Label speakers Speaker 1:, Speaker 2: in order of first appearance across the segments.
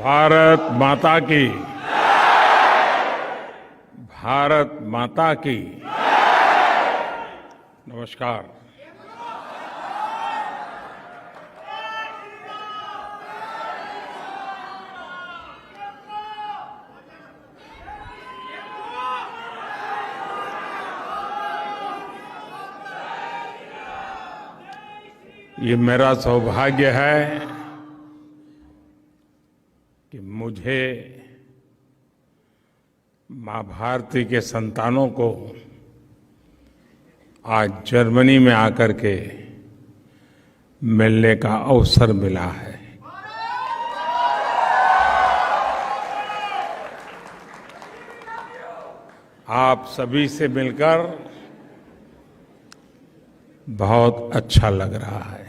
Speaker 1: भारत माता की। भारत माता की। नमस्कार। ये मेरा सौभाग्य है कि मुझे मां भारती के संतानों को आज जर्मनी में आकर के मिलने का अवसर मिला है। आप सभी से मिलकर बहुत अच्छा लग रहा है।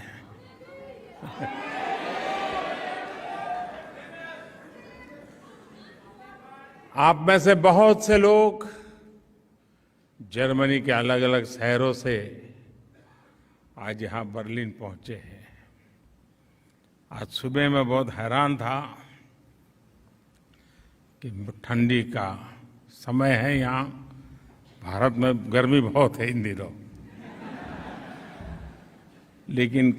Speaker 1: आप में से बहुत से लोग जर्मनी के अलग अलग शहरों से आज यहां बर्लिन पहुंचे हैं। आज सुबह मैं बहुत हैरान था कि ठंडी का समय है, यहां भारत में गर्मी बहुत है इन दिनों, लेकिन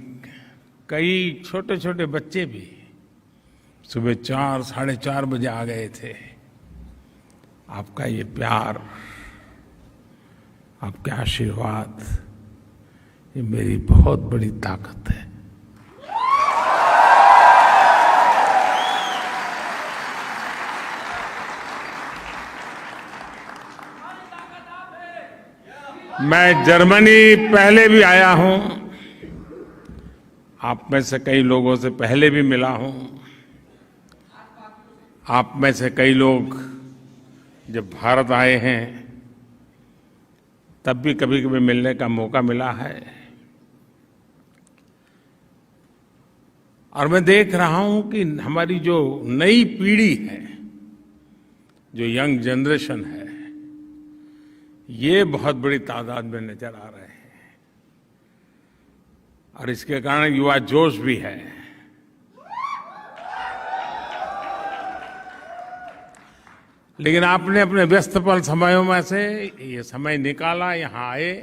Speaker 1: कई छोटे छोटे बच्चे भी सुबह 4, साढ़े 4 बजे आ गए थे। आपका ये प्यार, आपके आशीर्वाद, ये मेरी बहुत बड़ी ताकत है। मैं जर्मनी पहले भी आया हूं, आप में से कई लोगों से पहले भी मिला हूं। आप में से कई लोग जब भारत आए हैं तब भी कभी कभी मिलने का मौका मिला है। और मैं देख रहा हूं कि हमारी जो नई पीढ़ी है, जो यंग जनरेशन है, ये बहुत बड़ी तादाद में नजर आ रहे हैं और इसके कारण युवा जोश भी है। लेकिन आपने अपने व्यस्तपल समयों में से ये समय निकाला, यहां आए।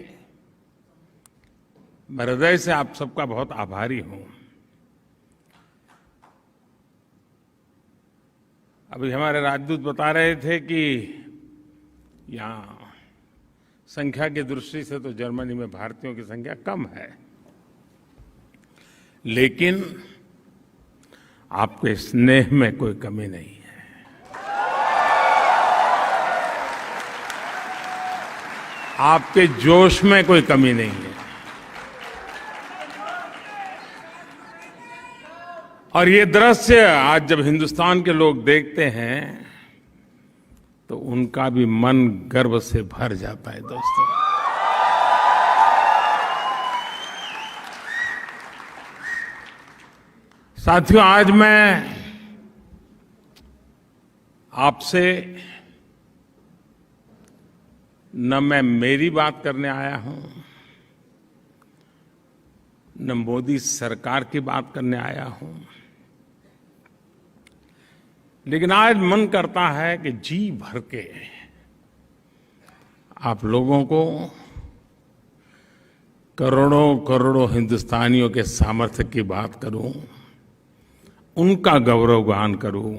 Speaker 1: मैं हृदय से आप सबका बहुत आभारी हूं। अभी हमारे राजदूत बता रहे थे कि यहां संख्या की दृष्टि से तो जर्मनी में भारतीयों की संख्या कम है, लेकिन आपके स्नेह में कोई कमी नहीं है। आपके जोश में कोई कमी नहीं है। और ये दृश्य आज जब हिंदुस्तान के लोग देखते हैं तो उनका भी मन गर्व से भर जाता है। दोस्तों, साथियों, आज मैं आपसे न मैं मेरी बात करने आया हूं, न मोदी सरकार की बात करने आया हूं, लेकिन आज मन करता है कि जी भर के आप लोगों को, करोड़ों करोड़ों हिंदुस्तानियों के सामर्थ्य की बात करूं, उनका गौरवगान करूं,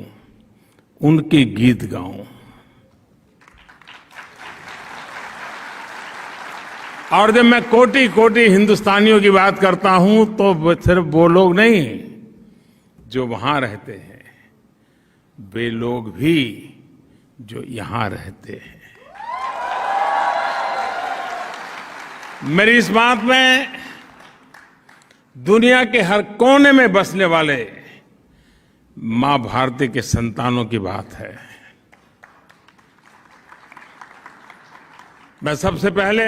Speaker 1: उनके गीत गाऊं। और जब मैं कोटि कोटि हिंदुस्तानियों की बात करता हूं तो सिर्फ वो लोग नहीं जो वहां रहते हैं, वे लोग भी जो यहां रहते हैं। मेरी इस बात में दुनिया के हर कोने में बसने वाले मां भारती के संतानों की बात है। मैं सबसे पहले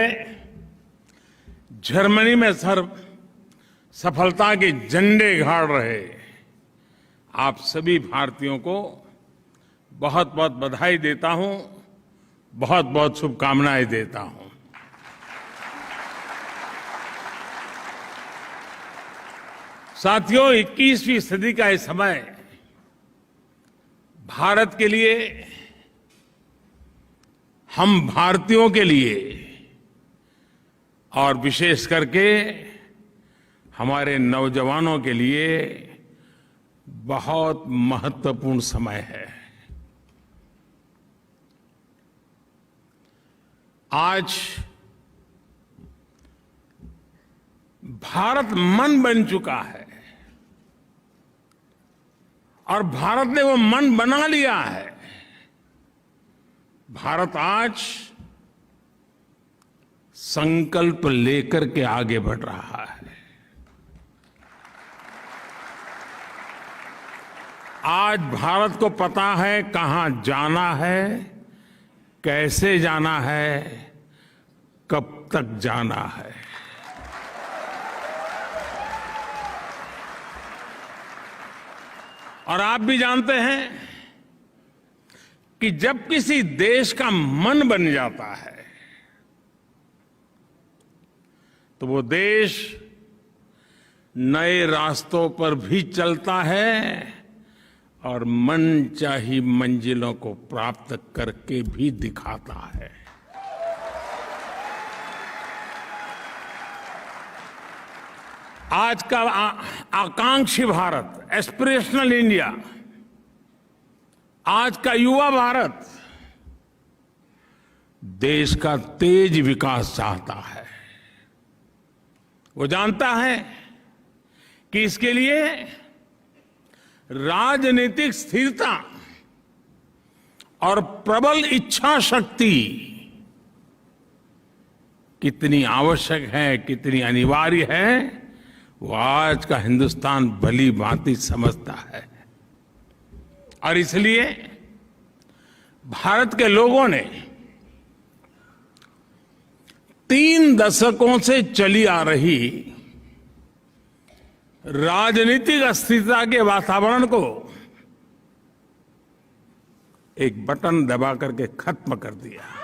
Speaker 1: जर्मनी में सफलता के झंडे गाड़ रहे आप सभी भारतीयों को बहुत बहुत बधाई देता हूं, बहुत बहुत शुभकामनाएं देता हूं। साथियों, 21वीं सदी का ये समय भारत के लिए, हम भारतीयों के लिए और विशेष करके हमारे नौजवानों के लिए बहुत महत्वपूर्ण समय है। आज भारत मन बन चुका है और भारत ने वो मन बना लिया है। भारत आज संकल्प लेकर के आगे बढ़ रहा है। आज भारत को पता है कहां जाना है, कैसे जाना है, कब तक जाना है। और आप भी जानते हैं कि जब किसी देश का मन बन जाता है तो वो देश नए रास्तों पर भी चलता है और मनचाही मंजिलों को प्राप्त करके भी दिखाता है। आज का आकांक्षी भारत, एस्पिरेशनल इंडिया, आज का युवा भारत देश का तेज विकास चाहता है। वो जानता है कि इसके लिए राजनीतिक स्थिरता और प्रबल इच्छा शक्ति कितनी आवश्यक है, कितनी अनिवार्य है, वो आज का हिंदुस्तान भली भांति समझता है। और इसलिए भारत के लोगों ने 3 दशकों से चली आ रही राजनीतिक अस्थिरता के वातावरण को एक बटन दबा करके खत्म कर दिया।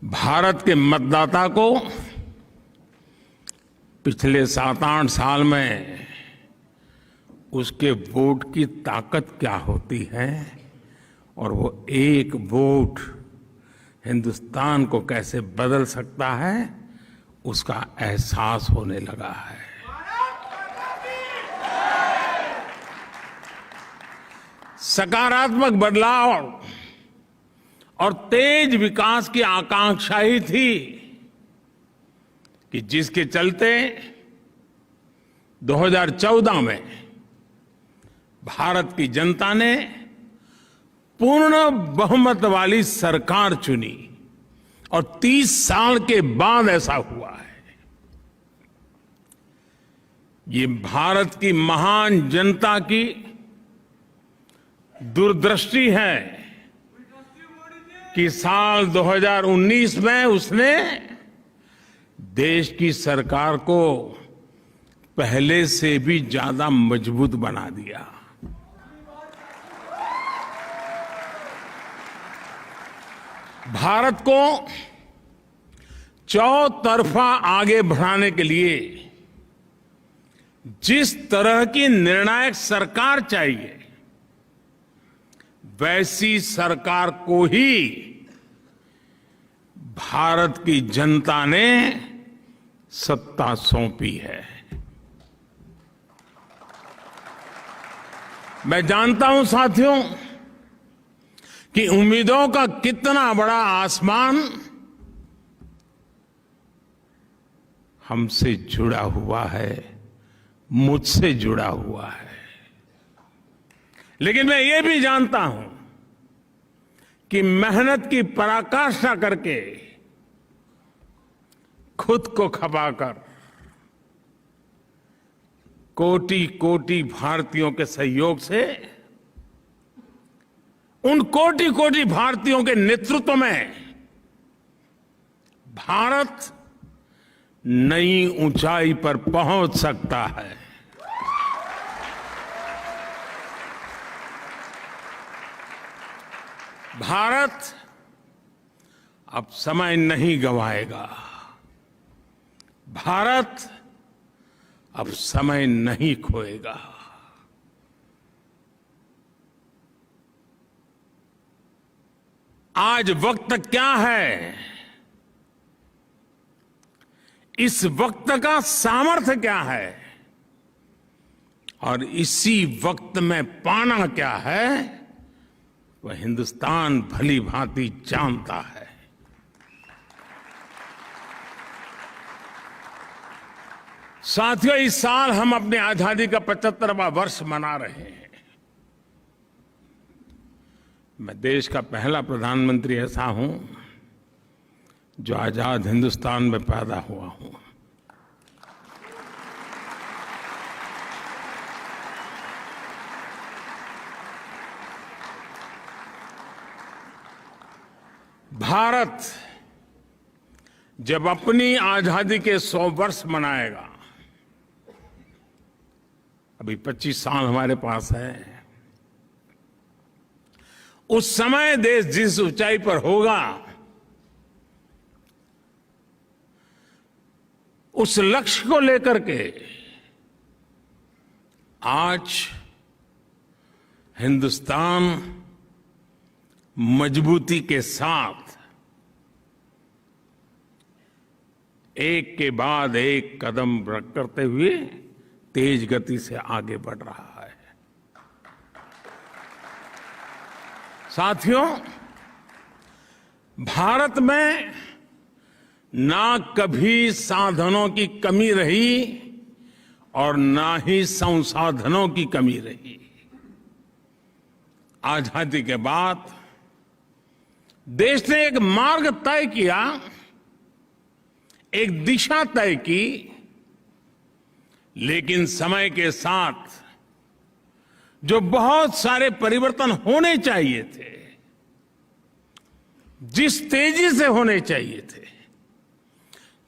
Speaker 1: भारत के मतदाता को पिछले 7-8 साल में उसके वोट की ताकत क्या होती है और वो एक वोट हिंदुस्तान को कैसे बदल सकता है, उसका एहसास होने लगा है। सकारात्मक बदलाव और तेज विकास की आकांक्षा ही थी कि जिसके चलते 2014 में भारत की जनता ने पूर्ण बहुमत वाली सरकार चुनी और 30 साल के बाद ऐसा हुआ है। ये भारत की महान जनता की दूरदृष्टि है कि साल 2019 में उसने देश की सरकार को पहले से भी ज्यादा मजबूत बना दिया। भारत को चौतरफा आगे बढ़ाने के लिए जिस तरह की निर्णायक सरकार चाहिए, वैसी सरकार को ही भारत की जनता ने सत्ता सौंपी है। मैं जानता हूं साथियों कि उम्मीदों का कितना बड़ा आसमान हमसे जुड़ा हुआ है, मुझसे जुड़ा हुआ है। लेकिन मैं ये भी जानता हूं कि मेहनत की पराकाष्ठा करके खुद को खपाकर कोटि कोटि भारतीयों के सहयोग से, उन कोटि कोटि भारतीयों के नेतृत्व में भारत नई ऊंचाई पर पहुंच सकता है। भारत अब समय नहीं गंवाएगा। भारत अब समय नहीं खोएगा। आज वक्त क्या है, इस वक्त का सामर्थ्य क्या है और इसी वक्त में पाना क्या है, वह हिंदुस्तान भली भांति जानता है। साथियों, इस साल हम अपनी आजादी का 75वां वर्ष मना रहे हैं। मैं देश का पहला प्रधानमंत्री ऐसा हूं जो आजाद हिंदुस्तान में पैदा हुआ हूं। भारत जब अपनी आजादी के 100 वर्ष मनाएगा, अभी 25 साल हमारे पास है, उस समय देश जिस ऊंचाई पर होगा, उस लक्ष्य को लेकर के आज हिंदुस्तान मजबूती के साथ एक के बाद एक कदम करते हुए तेज गति से आगे बढ़ रहा है। साथियों, भारत में ना कभी साधनों की कमी रही और ना ही संसाधनों की कमी रही। आजादी के बाद देश ने एक मार्ग तय किया, एक दिशा तय की, लेकिन समय के साथ जो बहुत सारे परिवर्तन होने चाहिए थे, जिस तेजी से होने चाहिए थे,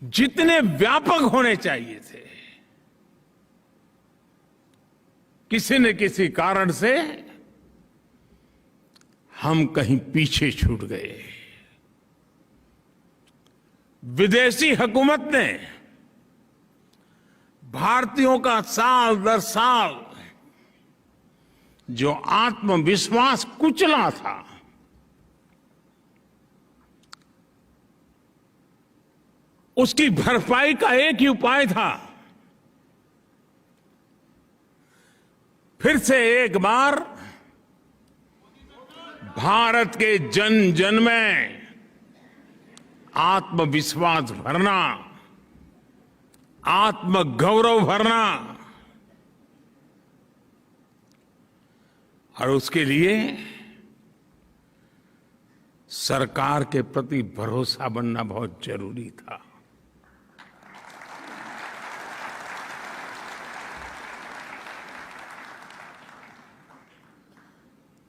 Speaker 1: जितने व्यापक होने चाहिए थे, किसी न किसी कारण से हम कहीं पीछे छूट गए। विदेशी हुकूमत ने भारतीयों का साल दर साल जो आत्मविश्वास कुचला था, उसकी भरपाई का एक ही उपाय था, फिर से एक बार भारत के जन जन में आत्मविश्वास भरना, आत्मगौरव भरना, और उसके लिए सरकार के प्रति भरोसा बनना बहुत जरूरी था।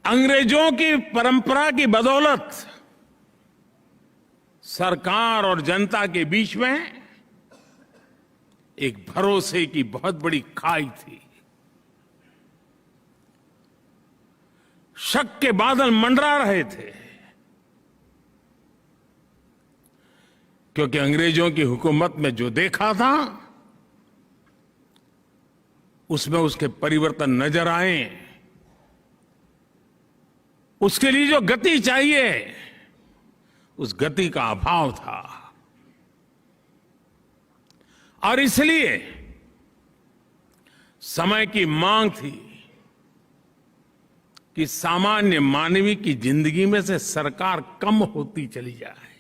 Speaker 1: अंग्रेजों की परंपरा की बदौलत सरकार और जनता के बीच में एक भरोसे की बहुत बड़ी खाई थी। शक के बादल मंडरा रहे थे, क्योंकि अंग्रेजों की हुकूमत में जो देखा था उसमें उसके परिवर्तन नजर आए। उसके लिए जो गति चाहिए, उस गति का अभाव था, और इसलिए समय की मांग थी कि सामान्य मानवीय की जिंदगी में से सरकार कम होती चली जाए,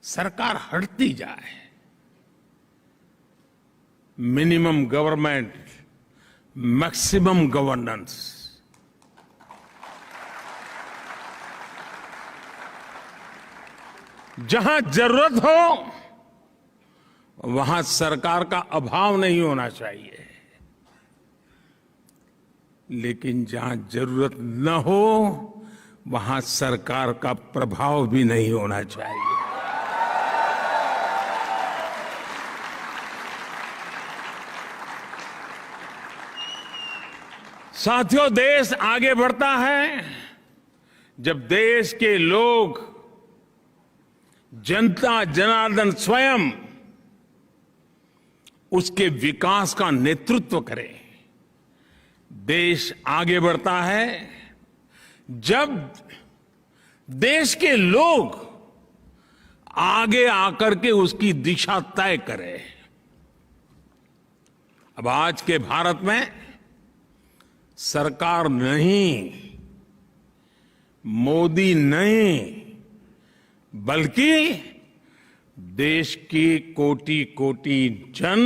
Speaker 1: सरकार हटती जाए। Minimum government, maximum governance. जहां जरूरत हो वहां सरकार का अभाव नहीं होना चाहिए, लेकिन जहां जरूरत न हो वहां सरकार का प्रभाव भी नहीं होना चाहिए। साथियों, देश आगे बढ़ता है जब देश के लोग जनता जनार्दन स्वयं उसके विकास का नेतृत्व करे। देश आगे बढ़ता है जब देश के लोग आगे आकर के उसकी दिशा तय करें। अब आज के भारत में सरकार नहीं, मोदी नहीं, बल्कि देश की कोटि कोटि जन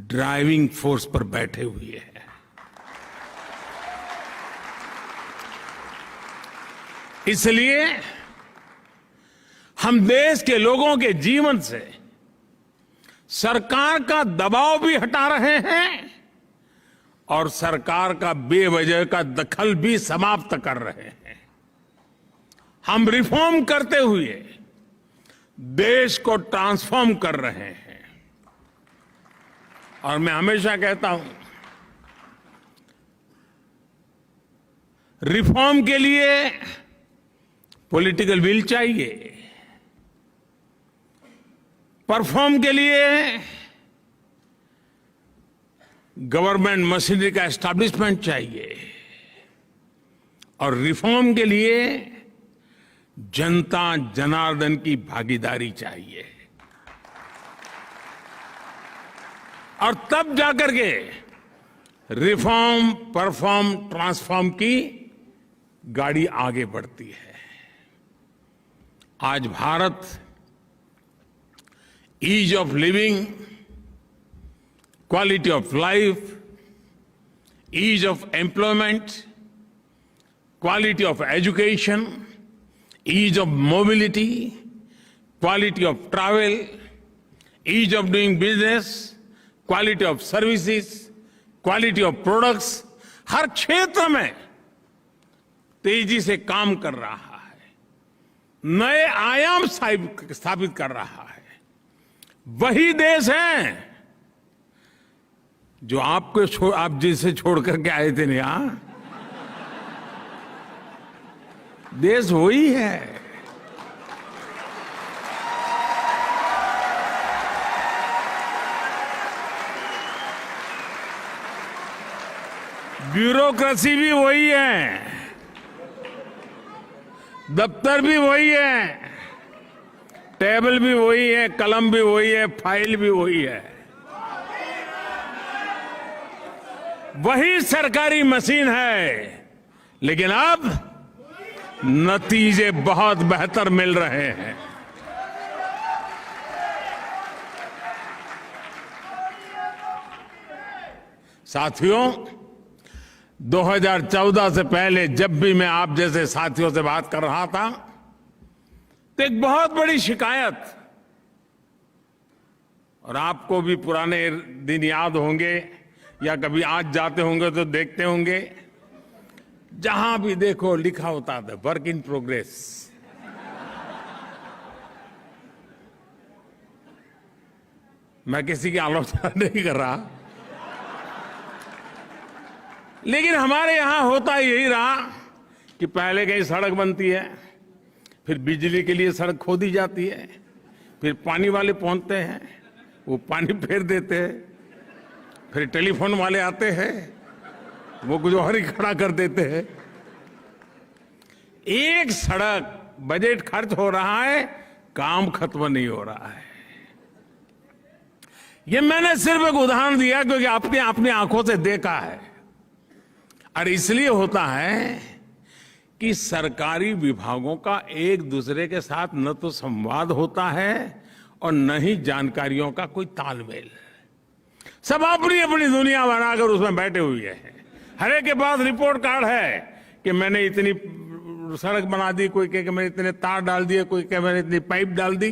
Speaker 1: ड्राइविंग फोर्स पर बैठे हुए हैं। इसलिए हम देश के लोगों के जीवन से सरकार का दबाव भी हटा रहे हैं और सरकार का बेवजह का दखल भी समाप्त कर रहे हैं। हम रिफॉर्म करते हुए देश को ट्रांसफॉर्म कर रहे हैं। और मैं हमेशा कहता हूं, रिफॉर्म के लिए पॉलिटिकल विल चाहिए, परफॉर्म के लिए गवर्नमेंट मशीनरी का एस्टैब्लिशमेंट चाहिए और रिफॉर्म के लिए जनता जनार्दन की भागीदारी चाहिए। और तब जाकर के रिफॉर्म, परफॉर्म, ट्रांसफॉर्म की गाड़ी आगे बढ़ती है। आज Bharat ease of living, quality of life, ease of employment, quality of education, ease of mobility, quality of travel, ease of doing business, quality of services, quality of products, हर क्षेत्र में तेजी से काम कर रहा है, नए आयाम स्थापित कर रहा है। वही देश है जो आप जिसे छोड़ करके आए थे ना, यहां देश वही है। ब्यूरोक्रेसी भी वही है, दफ्तर भी वही है, टेबल भी वही है, कलम भी वही है, फाइल भी वही है। वही सरकारी मशीन है, लेकिन अब नतीजे बहुत बेहतर मिल रहे हैं। साथियों, 2014 से पहले जब भी मैं आप जैसे साथियों से बात कर रहा था तो एक बहुत बड़ी शिकायत, और आपको भी पुराने दिन याद होंगे या कभी आज जाते होंगे तो देखते होंगे, जहां भी देखो लिखा होता था वर्क इन प्रोग्रेस। मैं किसी की आलोचना नहीं कर रहा, लेकिन हमारे यहां होता यही रहा कि पहले कहीं सड़क बनती है, फिर बिजली के लिए सड़क खोदी जाती है, फिर पानी वाले पहुंचते हैं, वो पानी फेर देते हैं, फिर टेलीफोन वाले आते हैं, वो कुछ और ही खड़ा कर देते हैं। एक सड़क बजट खर्च हो रहा है, काम खत्म नहीं हो रहा है। ये मैंने सिर्फ एक उदाहरण दिया क्योंकि आपने अपनी आंखों से देखा है। और इसलिए होता है कि सरकारी विभागों का एक दूसरे के साथ न तो संवाद होता है और न ही जानकारियों का कोई तालमेल। सब अपनी अपनी दुनिया बनाकर उसमें बैठे हुए हैं। हर एक के पास रिपोर्ट कार्ड है कि मैंने इतनी सड़क बना दी, कोई कहे कि मैंने इतने तार डाल दिए, कोई कहे मैंने इतनी पाइप डाल दी,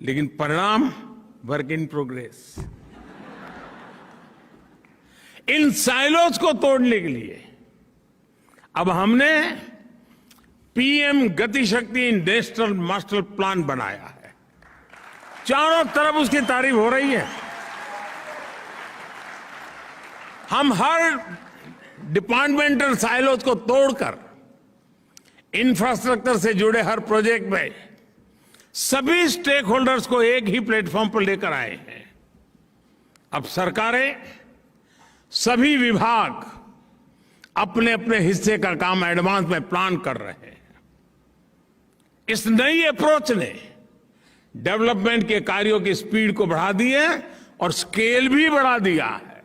Speaker 1: लेकिन परिणाम work in progress. In silos को तोड़ने के लिए अब हमने पीएम गति शक्ति नेशनल मास्टर प्लान बनाया है। चारों तरफ उसकी तारीफ हो रही है। हम हर डिपार्टमेंटल साइलोज को तोड़कर इंफ्रास्ट्रक्चर से जुड़े हर प्रोजेक्ट में सभी स्टेक होल्डर्स को एक ही प्लेटफॉर्म पर लेकर आए हैं। अब सरकारें, सभी विभाग अपने अपने हिस्से का काम एडवांस में प्लान कर रहे हैं। इस नई अप्रोच ने डेवलपमेंट के कार्यों की स्पीड को बढ़ा दी है और स्केल भी बढ़ा दिया है।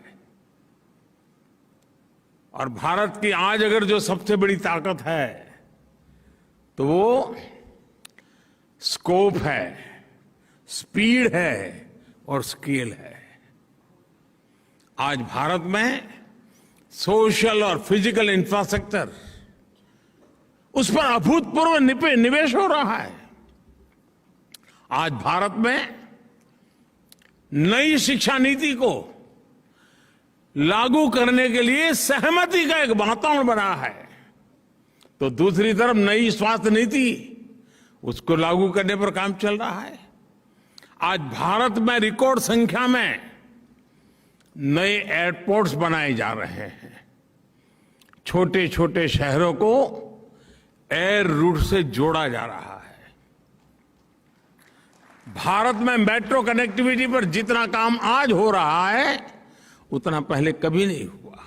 Speaker 1: और भारत की आज अगर जो सबसे बड़ी ताकत है तो वो स्कोप है, स्पीड है और स्केल है। आज भारत में सोशल और फिजिकल इंफ्रास्ट्रक्चर, उस पर अभूतपूर्व निवेश हो रहा है। आज भारत में नई शिक्षा नीति को लागू करने के लिए सहमति का एक वातावरण बना है, तो दूसरी तरफ नई स्वास्थ्य नीति, उसको लागू करने पर काम चल रहा है। आज भारत में रिकॉर्ड संख्या में नए एयरपोर्ट्स बनाए जा रहे हैं। छोटे छोटे शहरों को एयर रूट से जोड़ा जा रहा है। भारत में मेट्रो कनेक्टिविटी पर जितना काम आज हो रहा है उतना पहले कभी नहीं हुआ।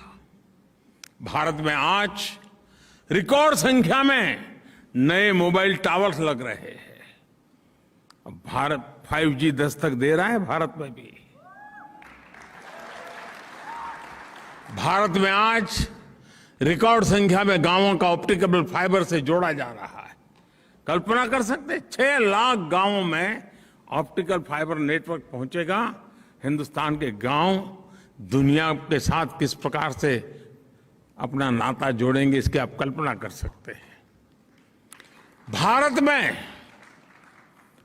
Speaker 1: भारत में आज रिकॉर्ड संख्या में नए मोबाइल टावर्स लग रहे हैं। अब भारत 5G दस्तक दे रहा है। भारत में भी, भारत में आज रिकॉर्ड संख्या में गांवों का ऑप्टिकल फाइबर से जोड़ा जा रहा है। कल्पना कर सकते हैं 6 लाख गांवों में ऑप्टिकल फाइबर नेटवर्क पहुंचेगा। हिंदुस्तान के गांव दुनिया के साथ किस प्रकार से अपना नाता जोड़ेंगे, इसकी आप कल्पना कर सकते हैं। भारत में,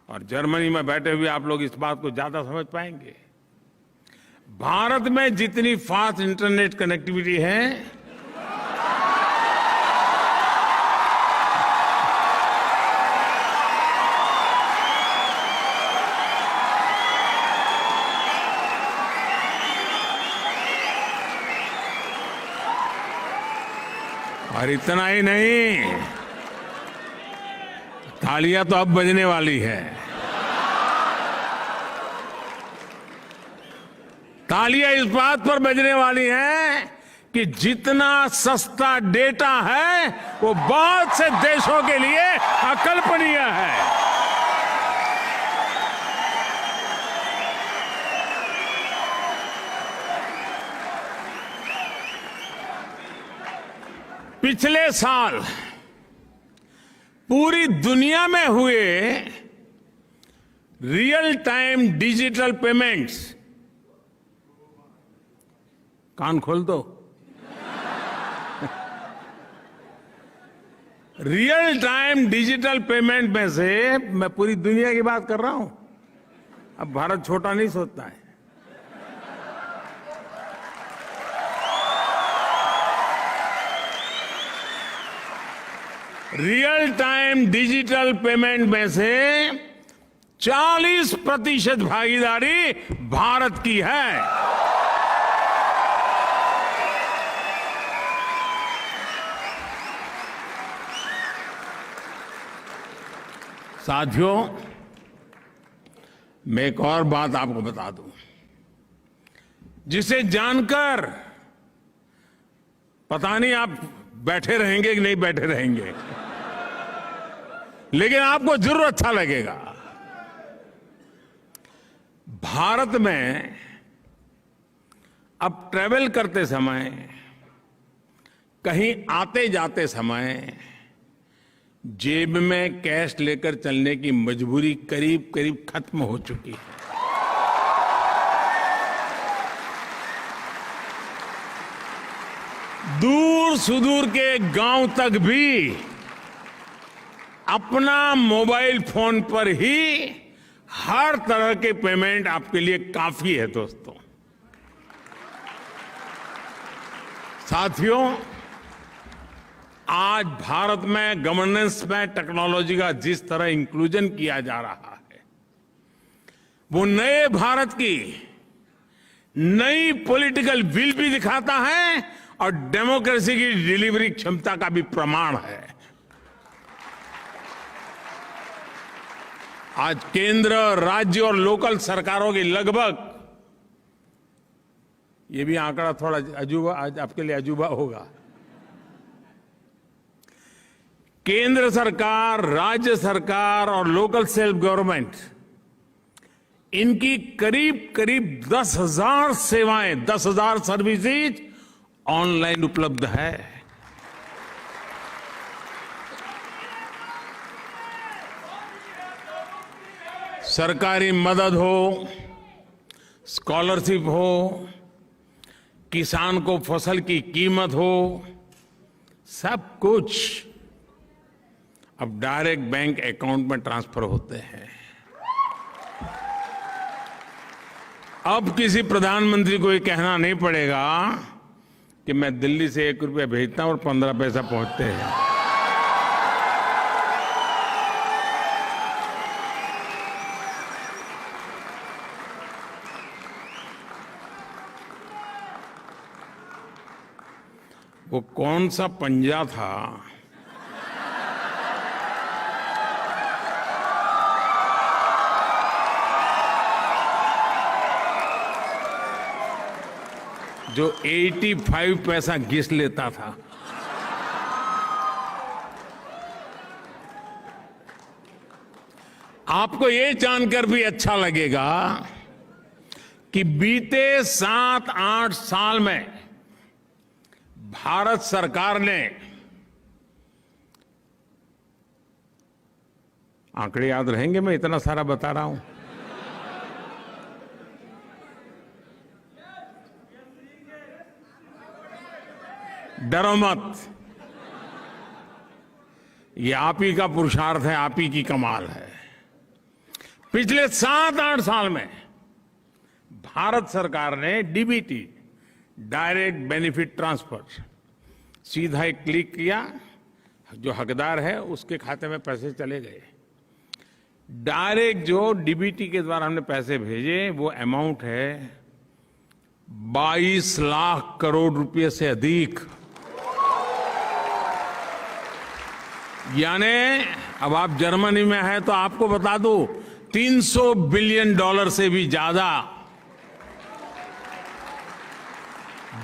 Speaker 1: और जर्मनी में बैठे हुए आप लोग इस बात को ज्यादा समझ पाएंगे, भारत में जितनी फास्ट इंटरनेट कनेक्टिविटी है, और इतना ही नहीं, तालियां तो अब बजने वाली है। तालियां इस बात पर बजने वाली हैं कि जितना सस्ता डेटा है वो बहुत से देशों के लिए अकल्पनीय है। पिछले साल पूरी दुनिया में हुए रियल टाइम डिजिटल पेमेंट्स, कान खोल दो, रियल टाइम डिजिटल पेमेंट में से मैं पूरी दुनिया की बात कर रहा हूं। अब भारत छोटा नहीं सोचता है। रियल टाइम डिजिटल पेमेंट में से 40% भागीदारी भारत की है। साथियों, मैं एक और बात आपको बता दूं, जिसे जानकर पता नहीं आप बैठे रहेंगे कि नहीं बैठे रहेंगे, लेकिन आपको जरूर अच्छा लगेगा। भारत में अब ट्रैवल करते समय, कहीं आते जाते समय जेब में कैश लेकर चलने की मजबूरी करीब करीब खत्म हो चुकी है। दूर सुदूर के गांव तक भी अपना मोबाइल फोन पर ही हर तरह के पेमेंट आपके लिए काफी है। दोस्तों, साथियों, आज भारत में गवर्नेंस में टेक्नोलॉजी का जिस तरह इंक्लूजन किया जा रहा है, वो नए भारत की नई पॉलिटिकल विल भी दिखाता है और डेमोक्रेसी की डिलीवरी क्षमता का भी प्रमाण है। आज केंद्र, राज्य और लोकल सरकारों की लगभग, ये भी आंकड़ा थोड़ा अजूबा, आज आपके लिए अजूबा होगा, केंद्र सरकार, राज्य सरकार और लोकल सेल्फ गवर्नमेंट, इनकी करीब करीब 10,000 सेवाएं, 10,000 सर्विसेज ऑनलाइन उपलब्ध है। सरकारी मदद हो, स्कॉलरशिप हो, किसान को फसल की कीमत हो, सब कुछ अब डायरेक्ट बैंक अकाउंट में ट्रांसफर होते हैं। अब किसी प्रधानमंत्री को ये कहना नहीं पड़ेगा कि मैं दिल्ली से 1 रुपया भेजता हूं और 15 पैसा पहुंचते हैं। वो कौन सा पंजा था जो 85 पैसा घिस लेता था? आपको ये जानकर भी अच्छा लगेगा कि बीते 7-8 साल में भारत सरकार ने, आंकड़े याद रहेंगे, मैं इतना सारा बता रहा हूं, डरो मत, ये आप ही का पुरुषार्थ है, आप ही की कमाल है। पिछले 7-8 साल में भारत सरकार ने डीबीटी, डायरेक्ट बेनिफिट ट्रांसफर, सीधा एक क्लिक किया, जो हकदार है उसके खाते में पैसे चले गए। डायरेक्ट जो डीबीटी के द्वारा हमने पैसे भेजे वो अमाउंट है 22 लाख करोड़ रुपए से अधिक। यानी अब आप जर्मनी में हैं तो आपको बता दूं, $300 बिलियन से भी ज्यादा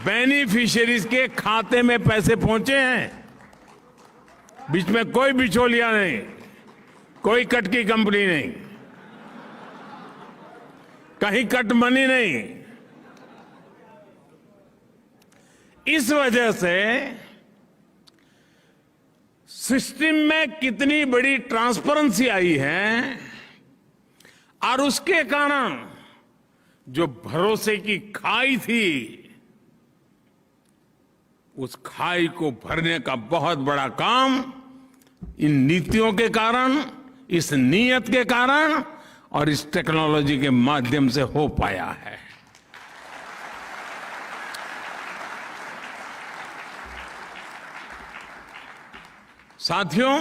Speaker 1: बेनिफिशियरीज के खाते में पैसे पहुंचे हैं। बीच में कोई बिचौलिया नहीं, कोई कट की कंपनी नहीं, कहीं कट मनी नहीं। इस वजह से सिस्टम में कितनी बड़ी ट्रांसपेरेंसी आई है और उसके कारण जो भरोसे की खाई थी, उस खाई को भरने का बहुत बड़ा काम इन नीतियों के कारण, इस नीयत के कारण और इस टेक्नोलॉजी के माध्यम से हो पाया है। साथियों,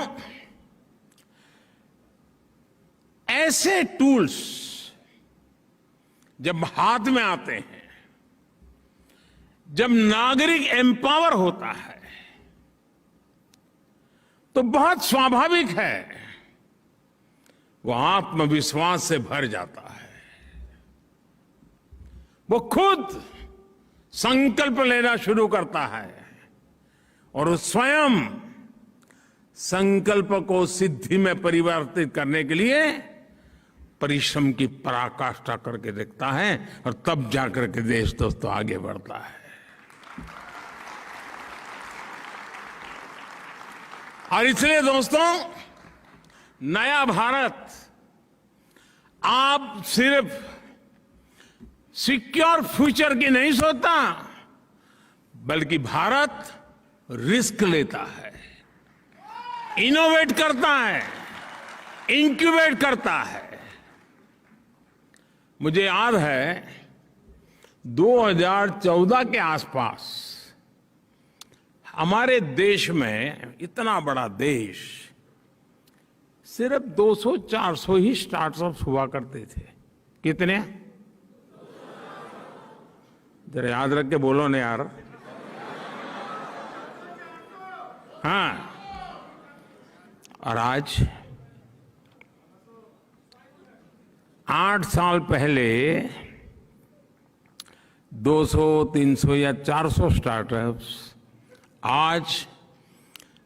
Speaker 1: ऐसे टूल्स जब हाथ में आते हैं, जब नागरिक एम्पावर होता है, तो बहुत स्वाभाविक है वो आत्मविश्वास से भर जाता है। वो खुद संकल्प लेना शुरू करता है और वो स्वयं संकल्प को सिद्धि में परिवर्तित करने के लिए परिश्रम की पराकाष्ठा करके देखता है और तब जाकर के देश दोस्तों आगे बढ़ता है। और इसलिए दोस्तों, नया भारत आप सिर्फ सिक्योर फ्यूचर की नहीं सोचता, बल्कि भारत रिस्क लेता है, इनोवेट करता है, इंक्यूबेट करता है। मुझे याद है 2014 के आसपास हमारे देश में, इतना बड़ा देश, सिर्फ 200-400 ही स्टार्टअप्स हुआ करते थे। कितने? जरा याद रख के बोलो ना यार। हाँ, और आज 8 साल पहले 200, 300 या 400 स्टार्टअप्स आज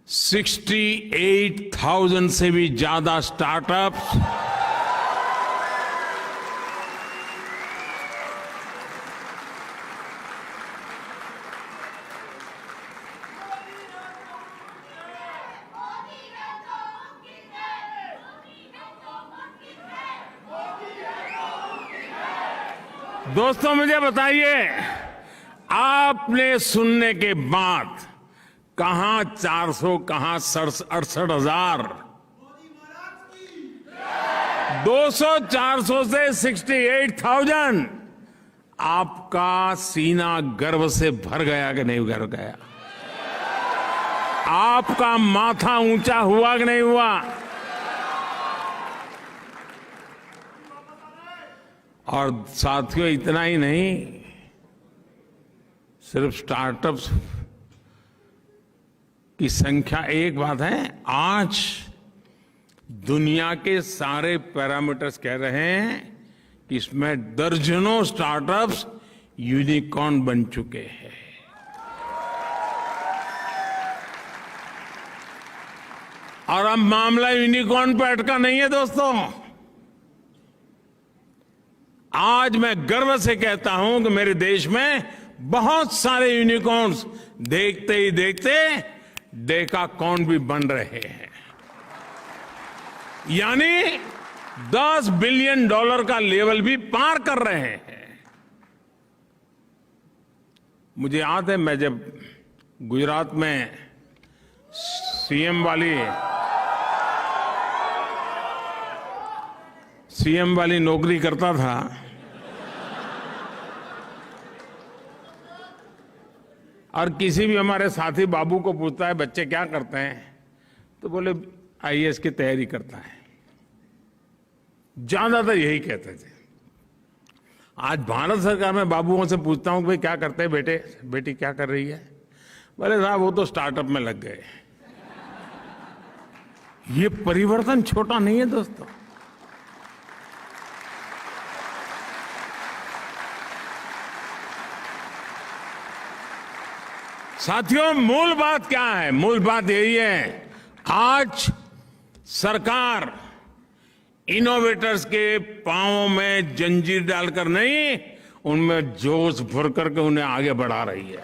Speaker 1: 68,000 से भी ज्यादा स्टार्टअप्स दोस्तों मुझे बताइए, आपने सुनने के बाद कहां 400, कहां 68,000, 200, 400 से 68,000, आपका सीना गर्व से भर गया कि नहीं भर गया? आपका माथा ऊंचा हुआ कि नहीं हुआ? और साथियों, इतना ही नहीं, सिर्फ स्टार्टअप्स की संख्या एक बात है, आज दुनिया के सारे पैरामीटर्स कह रहे हैं कि इसमें दर्जनों स्टार्टअप्स यूनिकॉर्न बन चुके हैं। और अब मामला यूनिकॉर्न पर अटका नहीं है दोस्तों। आज मैं गर्व से कहता हूं कि मेरे देश में बहुत सारे यूनिकॉर्न्स देखते ही देखते डेकाकॉर्न भी बन रहे हैं, यानी $10 बिलियन का लेवल भी पार कर रहे हैं। मुझे याद है, मैं जब गुजरात में सीएम वाली नौकरी करता था, और किसी भी हमारे साथी बाबू को पूछता है बच्चे क्या करते हैं, तो बोले आईएएस की तैयारी करता है। ज्यादातर यही कहते थे। आज भारत सरकार में बाबुओं से पूछता हूं कि भाई क्या करते हैं बेटे, बेटी क्या कर रही है, बोले साहब वो तो स्टार्टअप में लग गए। ये परिवर्तन छोटा नहीं है दोस्तों। साथियों, मूल बात क्या है? मूल बात यही है, आज सरकार इनोवेटर्स के पांवों में जंजीर डालकर नहीं, उनमें जोश भर करके उन्हें आगे बढ़ा रही है।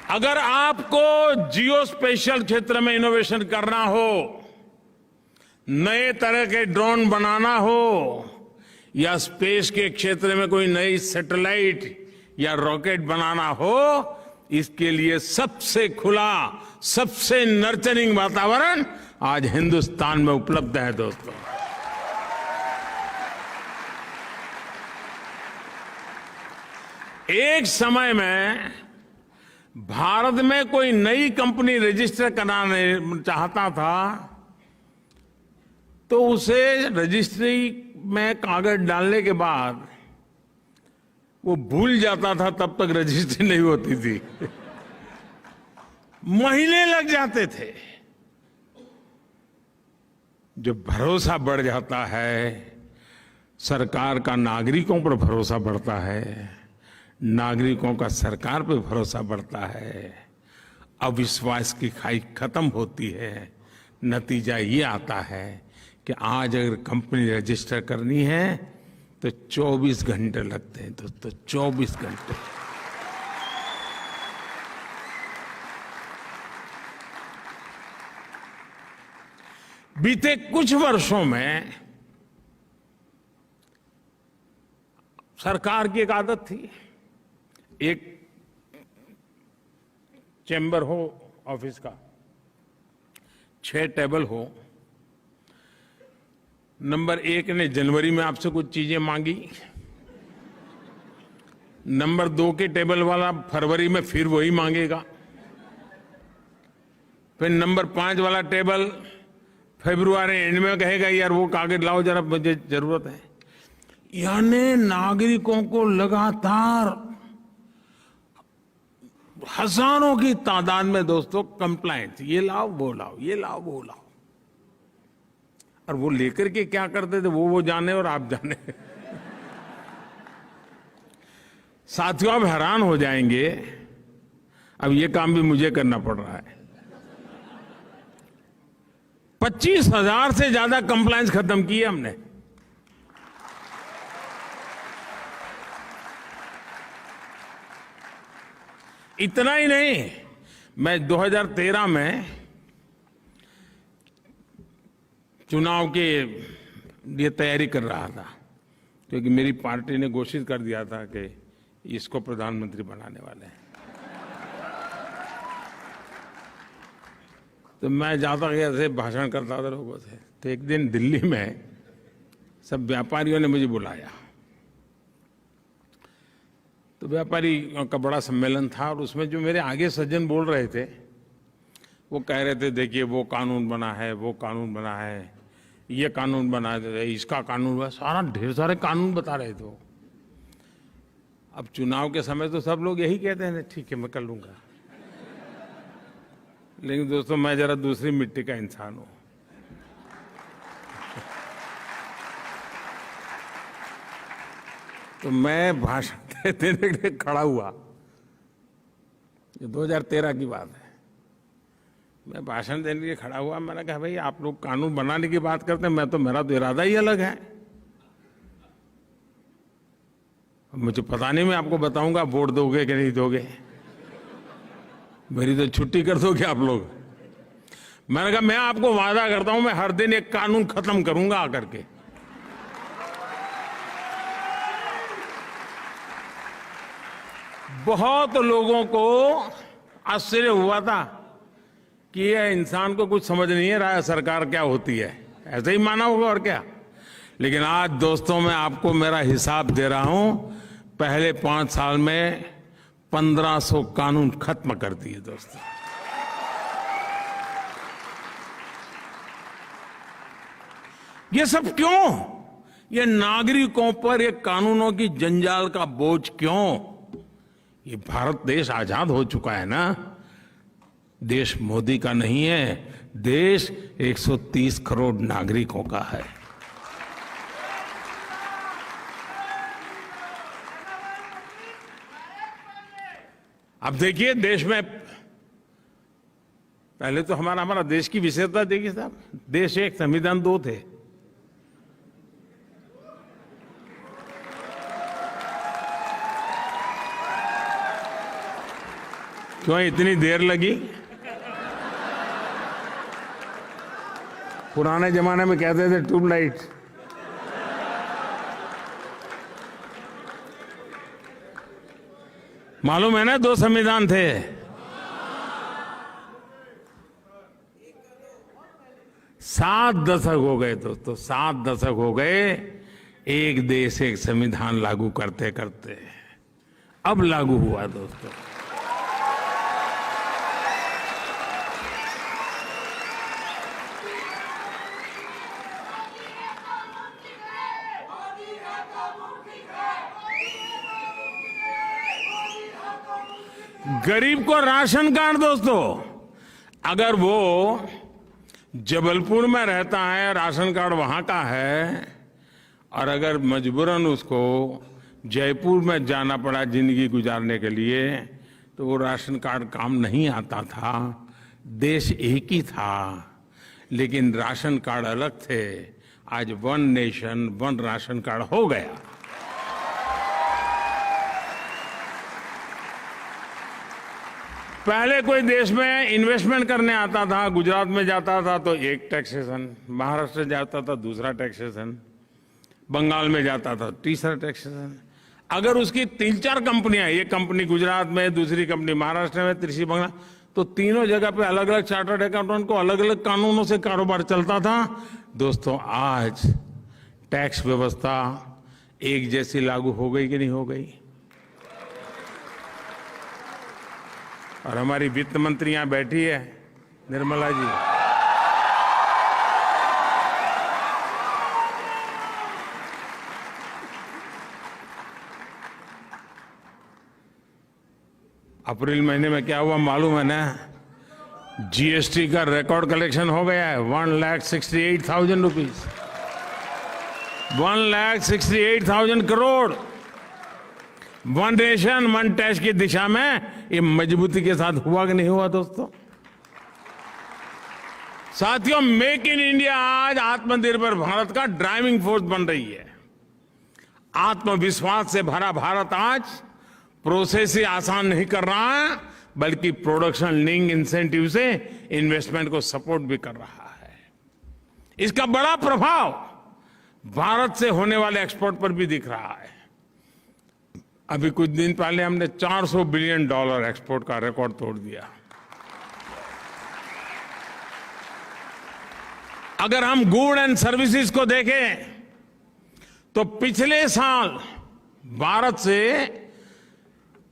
Speaker 1: अगर आपको जियो स्पेशल क्षेत्र में इनोवेशन करना हो, नए तरह के ड्रोन बनाना हो, या स्पेस के क्षेत्र में कोई नई सैटेलाइट या रॉकेट बनाना हो, इसके लिए सबसे खुला, सबसे नर्चरिंग वातावरण आज हिंदुस्तान में उपलब्ध है दोस्तों। एक समय में भारत में कोई नई कंपनी रजिस्टर कराने चाहता था तो उसे रजिस्ट्री में कागज डालने के बाद वो भूल जाता था, तब तक रजिस्ट्री नहीं होती थी। महीने लग जाते थे। जब भरोसा बढ़ जाता है, सरकार का नागरिकों पर भरोसा बढ़ता है, नागरिकों का सरकार पर भरोसा बढ़ता है, अविश्वास की खाई खत्म होती है। नतीजा ये आता है कि आज अगर कंपनी रजिस्टर करनी है तो 24 घंटे लगते हैं दोस्तों, 24 घंटे। बीते कुछ वर्षों में सरकार की एक आदत थी, एक चैम्बर हो ऑफिस का, 6 टेबल हो, नंबर 1 ने जनवरी में आपसे कुछ चीजें मांगी, नंबर 2 के टेबल वाला फरवरी में फिर वही मांगेगा, फिर नंबर 5 वाला टेबल फरवरी एंड में कहेगा यार वो कागज लाओ जरा, मुझे जरूरत है। यानी नागरिकों को लगातार हजारों की तादाद में दोस्तों कंप्लाइंट, ये लाओ वो लाओ, ये लाओ वो लाओ। और वो लेकर के क्या करते थे वो जाने और आप जाने। साथियों, आप हैरान हो जाएंगे, अब ये काम भी मुझे करना पड़ रहा है। 25,000 से ज्यादा कंप्लायंस खत्म किए हमने। इतना ही नहीं, मैं 2013 में चुनाव के लिए तैयारी कर रहा था, क्योंकि मेरी पार्टी ने घोषित कर दिया था कि इसको प्रधानमंत्री बनाने वाले हैं। तो मैं जाता गया से भाषण करता था लोगों से। तो एक दिन दिल्ली में सब व्यापारियों ने मुझे बुलाया। तो व्यापारी का बड़ा सम्मेलन था और उसमें जो मेरे आगे सज्जन बोल रहे थे वो कह रहे थे, देखिए वो कानून बना है, वो कानून बना है, ये कानून बना है, इसका कानून बना, सारा ढेर सारे कानून बता रहे थे। अब चुनाव के समय तो सब लोग यही कहते हैं, ठीक है मैं कर लूंगा। लेकिन दोस्तों, मैं जरा दूसरी मिट्टी का इंसान हूं। तो मैं भाषण देने के लिए खड़ा हुआ, ये 2013 की बात है। मैं भाषण देने के लिए खड़ा हुआ, मैंने कहा भाई आप लोग कानून बनाने की बात करते हैं, मेरा तो इरादा ही अलग है। मुझे पता नहीं, मैं आपको बताऊंगा वोट दोगे कि नहीं दोगे, मेरी तो छुट्टी कर दोगे आप लोग। मैंने कहा मैं आपको वादा करता हूं, मैं हर दिन एक कानून खत्म करूंगा आकर के। बहुत लोगों को आश्चर्य हुआ था कि ये इंसान को कुछ समझ नहीं है रहा है सरकार क्या होती है, ऐसे ही माना होगा और क्या। लेकिन आज दोस्तों मैं आपको मेरा हिसाब दे रहा हूं, पहले 5 साल में 1500 कानून खत्म कर दिए दोस्तों। ये सब क्यों? ये नागरिकों पर ये कानूनों की जंजाल का बोझ क्यों? ये भारत देश आजाद हो चुका है ना, देश मोदी का नहीं है, देश 130 करोड़ नागरिकों का है। अब देखिए देश में पहले तो हमारा देश की विशेषता देखिए साहब, देश एक संविधान 2 थे। क्यों इतनी देर लगी? पुराने जमाने में कहते थे ट्यूबलाइट। मालूम है ना 2 संविधान थे। सात दशक हो गए दोस्तों, 7 दशक हो गए एक देश एक संविधान लागू करते करते। अब लागू हुआ दोस्तों। गरीब को राशन कार्ड दोस्तों, अगर वो जबलपुर में रहता है, राशन कार्ड वहां का है, और अगर मजबूरन उसको जयपुर में जाना पड़ा जिंदगी गुजारने के लिए, तो वो राशन कार्ड काम नहीं आता था। देश एक ही था लेकिन राशन कार्ड अलग थे। आज 1 नेशन 1 राशन कार्ड हो गया। पहले कोई देश में इन्वेस्टमेंट करने आता था, गुजरात में जाता था तो एक टैक्सेशन, महाराष्ट्र जाता था दूसरा टैक्सेशन, बंगाल में जाता था तीसरा टैक्सेशन। अगर उसकी 3-4 कंपनियां, एक कंपनी गुजरात में, दूसरी कंपनी महाराष्ट्र में, तीसरी बंगाल, तो तीनों जगह पे अलग अलग चार्टर्ड अकाउंटेंट को अलग अलग कानूनों से कारोबार चलता था। दोस्तों आज टैक्स व्यवस्था एक जैसी लागू हो गई कि नहीं हो गई? और हमारी वित्त मंत्री यहां बैठी है, निर्मला जी। अप्रैल महीने में क्या हुआ मालूम है ना? जीएसटी का रिकॉर्ड कलेक्शन हो गया है 1,68,000 rupees, 1,68,000 crore. One nation one tax की दिशा में ये मजबूती के साथ हुआ कि नहीं हुआ दोस्तों? साथियों, मेक इन इंडिया आज आत्मनिर्भर भारत का ड्राइविंग फोर्स बन रही है। आत्मविश्वास से भरा भारत आज प्रोसेस ही आसान नहीं कर रहा है, बल्कि प्रोडक्शन लिंक इंसेंटिव से इन्वेस्टमेंट को सपोर्ट भी कर रहा है। इसका बड़ा प्रभाव भारत से होने वाले एक्सपोर्ट पर भी दिख रहा है। अभी कुछ दिन पहले हमने $400 बिलियन एक्सपोर्ट का रिकॉर्ड तोड़ दिया। अगर हम गुड एंड सर्विसेज को देखें तो पिछले साल भारत से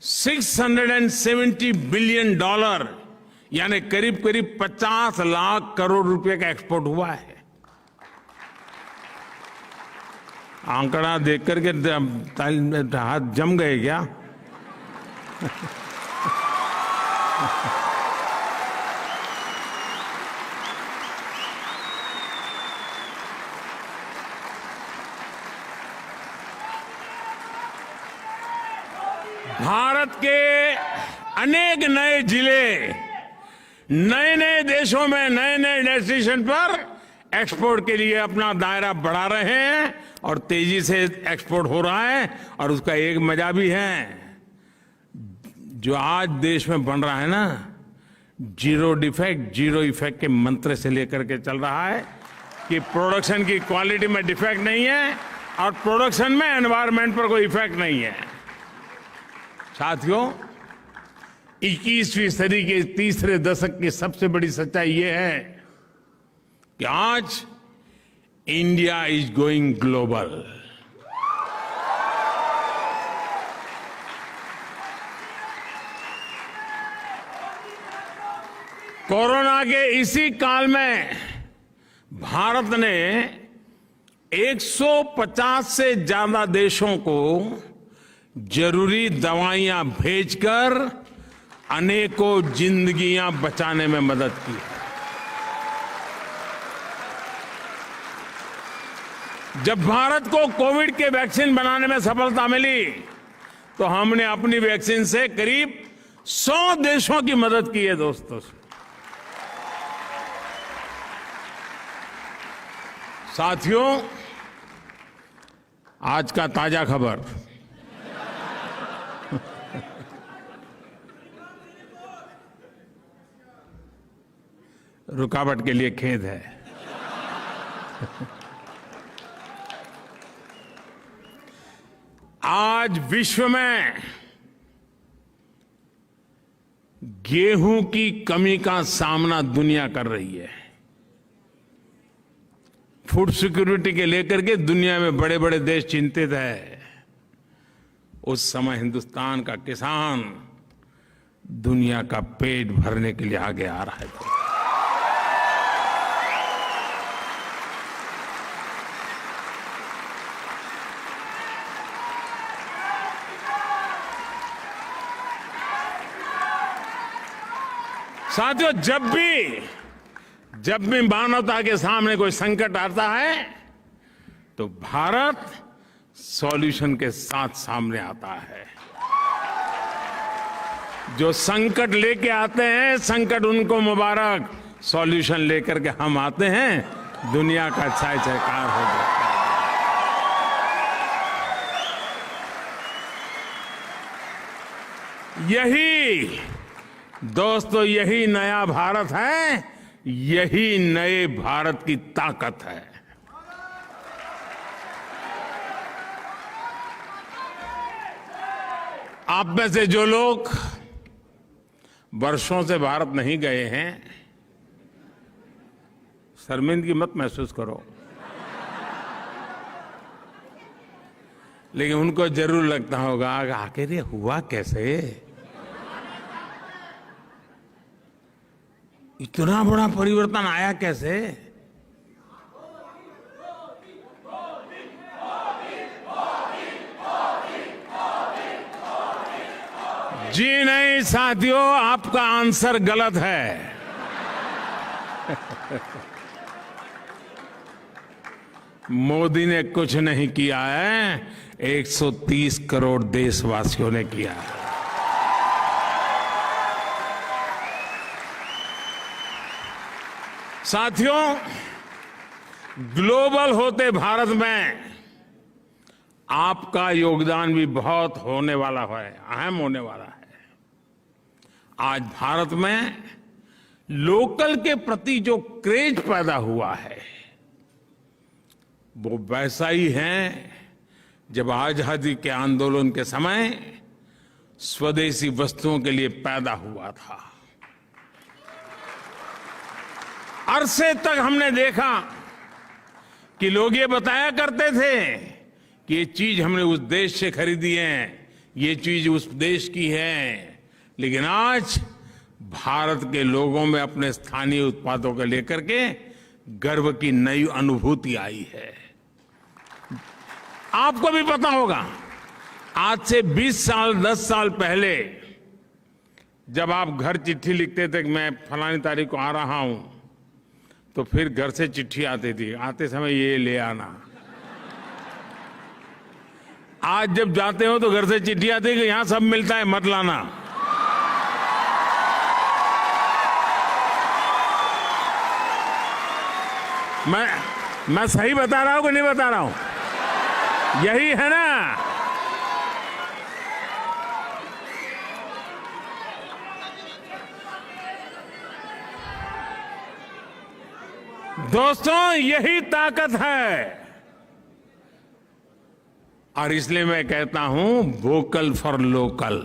Speaker 1: $670 बिलियन यानी करीब करीब 50 लाख करोड़ रुपए का एक्सपोर्ट हुआ है। आंकड़ा देख करके हाथ जम गए क्या? भारत के अनेक नए जिले नए नए देशों में नए नए डेस्टिनेशन पर एक्सपोर्ट के लिए अपना दायरा बढ़ा रहे हैं और तेजी से एक्सपोर्ट हो रहा है। और उसका एक मजा भी है, जो आज देश में बन रहा है ना, जीरो डिफेक्ट जीरो इफेक्ट के मंत्र से लेकर के चल रहा है कि प्रोडक्शन की क्वालिटी में डिफेक्ट नहीं है और प्रोडक्शन में एनवायरमेंट पर कोई इफेक्ट नहीं है। साथियों, 21वीं सदी के तीसरे दशक की सबसे बड़ी सच्चाई यह है कि आज India is going global. Corona के इसी काल में भारत ने 150 से ज्यादा देशों को जरूरी दवाइयां भेजकर अनेकों जिंदगियां बचाने में मदद की। जब भारत को कोविड के वैक्सीन बनाने में सफलता मिली तो हमने अपनी वैक्सीन से करीब 100 देशों की मदद की है दोस्तों। साथियों, आज का ताजा खबर, रुकावट के लिए खेद है। आज विश्व में गेहूं की कमी का सामना दुनिया कर रही है। फूड सिक्योरिटी के लेकर के दुनिया में बड़े बड़े देश चिंतित है। उस समय हिंदुस्तान का किसान दुनिया का पेट भरने के लिए आगे आ रहा है। साथियों, जब भी मानवता के सामने कोई संकट आता है तो भारत सॉल्यूशन के साथ सामने आता है। जो संकट लेके आते हैं, संकट उनको मुबारक, सॉल्यूशन लेकर के हम आते हैं, दुनिया का चाय चयकार हो जाता है। यही दोस्तों, यही नया भारत है, यही नए भारत की ताकत है। आप में से जो लोग वर्षों से भारत नहीं गए हैं, शर्मिंदगी मत महसूस करो, लेकिन उनको जरूर लगता होगा आखिर ये हुआ कैसे, इतना बड़ा परिवर्तन आया कैसे। जी नहीं साथियों, आपका आंसर गलत है। मोदी ने कुछ नहीं किया है, 130 करोड़ देशवासियों ने किया है। साथियों, ग्लोबल होते भारत में आपका योगदान भी बहुत होने वाला है, अहम होने वाला है। आज भारत में लोकल के प्रति जो क्रेज पैदा हुआ है वो वैसा ही है जब आजादी के आंदोलन के समय स्वदेशी वस्तुओं के लिए पैदा हुआ था। अरसे तक हमने देखा कि लोग ये बताया करते थे कि ये चीज हमने उस देश से खरीदी है, ये चीज उस देश की है, लेकिन आज भारत के लोगों में अपने स्थानीय उत्पादों को लेकर के गर्व की नई अनुभूति आई है। आपको भी पता होगा, आज से 20 साल 10 साल पहले जब आप घर चिट्ठी लिखते थे कि मैं फलानी तारीख को आ रहा हूं, तो फिर घर से चिट्ठी आती थी, आते समय ये ले आना। आज जब जाते हो तो घर से चिट्ठी आती है कि यहां सब मिलता है, मत लाना। मैं सही बता रहा हूं कि नहीं बता रहा हूं? यही है ना। दोस्तों, यही ताकत है। और इसलिए मैं कहता हूं, वोकल फॉर लोकल।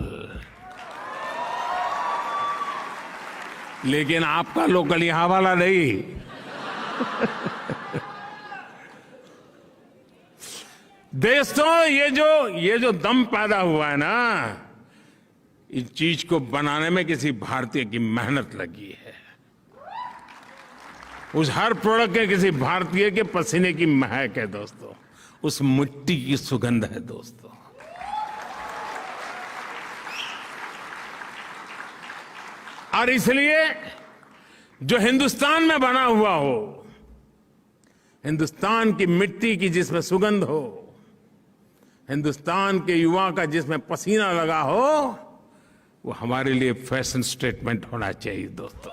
Speaker 1: लेकिन आपका लोकल यहां वाला नहीं। दोस्तों, ये जो दम पैदा हुआ है ना, इस चीज को बनाने में किसी भारतीय की मेहनत लगी है। उस हर प्रोडक्ट के किसी भारतीय के पसीने की महक है दोस्तों, उस मिट्टी की सुगंध है दोस्तों। और इसलिए जो हिंदुस्तान में बना हुआ हो, हिंदुस्तान की मिट्टी की जिसमें सुगंध हो, हिंदुस्तान के युवा का जिसमें पसीना लगा हो, वो हमारे लिए फैशन स्टेटमेंट होना चाहिए दोस्तों।